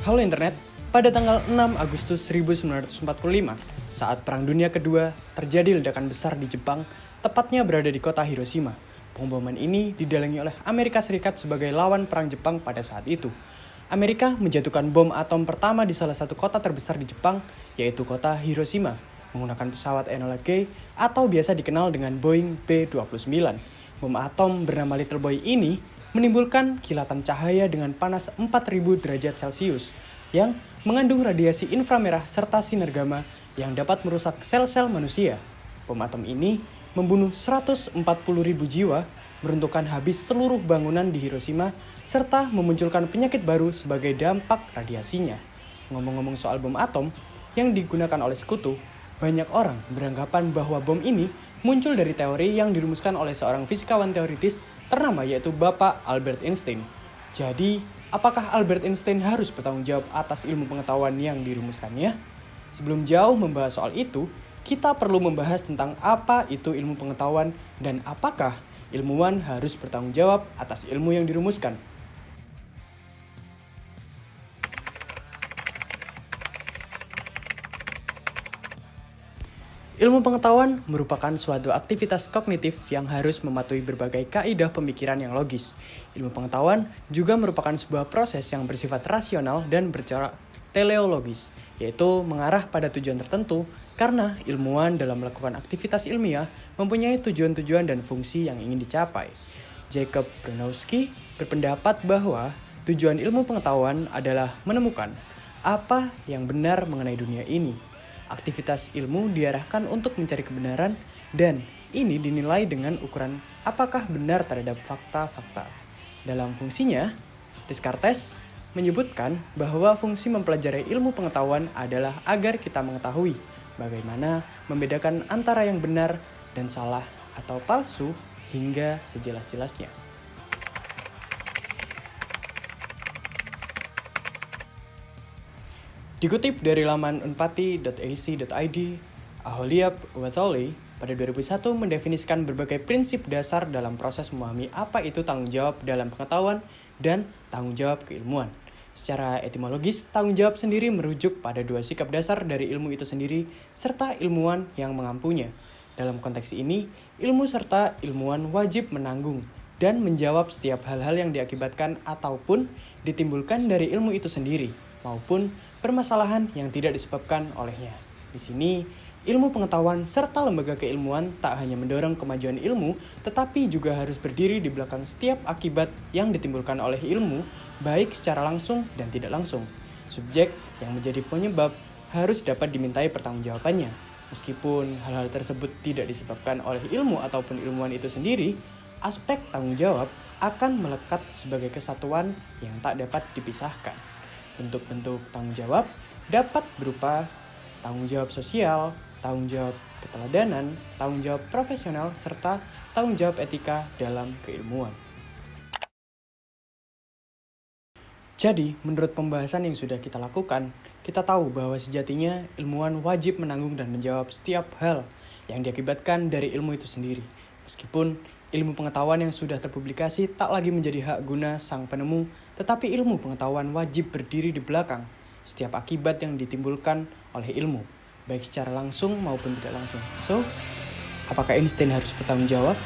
Halo internet, pada tanggal 6 Agustus 1945, saat Perang Dunia Kedua, terjadi ledakan besar di Jepang, tepatnya berada di kota Hiroshima. Pengboman ini didalangi oleh Amerika Serikat sebagai lawan perang Jepang pada saat itu. Amerika menjatuhkan bom atom pertama di salah satu kota terbesar di Jepang, yaitu kota Hiroshima, menggunakan pesawat Enola Gay atau biasa dikenal dengan Boeing B-29. Bom atom bernama Little Boy ini menimbulkan kilatan cahaya dengan panas 4000 derajat Celcius yang mengandung radiasi inframerah serta sinar gamma yang dapat merusak sel-sel manusia. Bom atom ini membunuh 140.000 jiwa, meruntuhkan habis seluruh bangunan di Hiroshima, serta memunculkan penyakit baru sebagai dampak radiasinya. Ngomong-ngomong soal bom atom yang digunakan oleh sekutu, banyak orang beranggapan bahwa bom ini muncul dari teori yang dirumuskan oleh seorang fisikawan teoritis ternama yaitu Bapak Albert Einstein. Jadi, apakah Albert Einstein harus bertanggung jawab atas ilmu pengetahuan yang dirumuskannya? Sebelum jauh membahas soal itu, kita perlu membahas tentang apa itu ilmu pengetahuan dan apakah ilmuwan harus bertanggung jawab atas ilmu yang dirumuskan. Ilmu pengetahuan merupakan suatu aktivitas kognitif yang harus mematuhi berbagai kaidah pemikiran yang logis. Ilmu pengetahuan juga merupakan sebuah proses yang bersifat rasional dan bercorak teleologis, yaitu mengarah pada tujuan tertentu karena ilmuwan dalam melakukan aktivitas ilmiah mempunyai tujuan-tujuan dan fungsi yang ingin dicapai. Jacob Bronowski berpendapat bahwa tujuan ilmu pengetahuan adalah menemukan apa yang benar mengenai dunia ini. Aktivitas ilmu diarahkan untuk mencari kebenaran dan ini dinilai dengan ukuran apakah benar terhadap fakta-fakta. Dalam fungsinya, Descartes menyebutkan bahwa fungsi mempelajari ilmu pengetahuan adalah agar kita mengetahui bagaimana membedakan antara yang benar dan salah atau palsu hingga sejelas-jelasnya. Dikutip dari laman unpati.ac.id, Aholiab Watholi pada 2001 mendefinisikan berbagai prinsip dasar dalam proses memahami apa itu tanggung jawab dalam pengetahuan dan tanggung jawab keilmuan. Secara etimologis, tanggung jawab sendiri merujuk pada dua sikap dasar dari ilmu itu sendiri serta ilmuwan yang mengampunya. Dalam konteks ini, ilmu serta ilmuwan wajib menanggung dan menjawab setiap hal-hal yang diakibatkan ataupun ditimbulkan dari ilmu itu sendiri maupun permasalahan yang tidak disebabkan olehnya. Di sini, ilmu pengetahuan serta lembaga keilmuan tak hanya mendorong kemajuan ilmu, tetapi juga harus berdiri di belakang setiap akibat yang ditimbulkan oleh ilmu, baik secara langsung dan tidak langsung. Subjek yang menjadi penyebab harus dapat dimintai pertanggungjawabannya. Meskipun hal-hal tersebut tidak disebabkan oleh ilmu ataupun ilmuwan itu sendiri, aspek tanggung jawab akan melekat sebagai kesatuan yang tak dapat dipisahkan. Bentuk-bentuk tanggung jawab dapat berupa tanggung jawab sosial, tanggung jawab keteladanan, tanggung jawab profesional, serta tanggung jawab etika dalam keilmuan. Jadi, menurut pembahasan yang sudah kita lakukan, kita tahu bahwa sejatinya ilmuwan wajib menanggung dan menjawab setiap hal yang diakibatkan dari ilmu itu sendiri. Meskipun ilmu pengetahuan yang sudah terpublikasi tak lagi menjadi hak guna sang penemu, tetapi ilmu pengetahuan wajib berdiri di belakang setiap akibat yang ditimbulkan oleh ilmu, baik secara langsung maupun tidak langsung. So, apakah Einstein harus bertanggung jawab?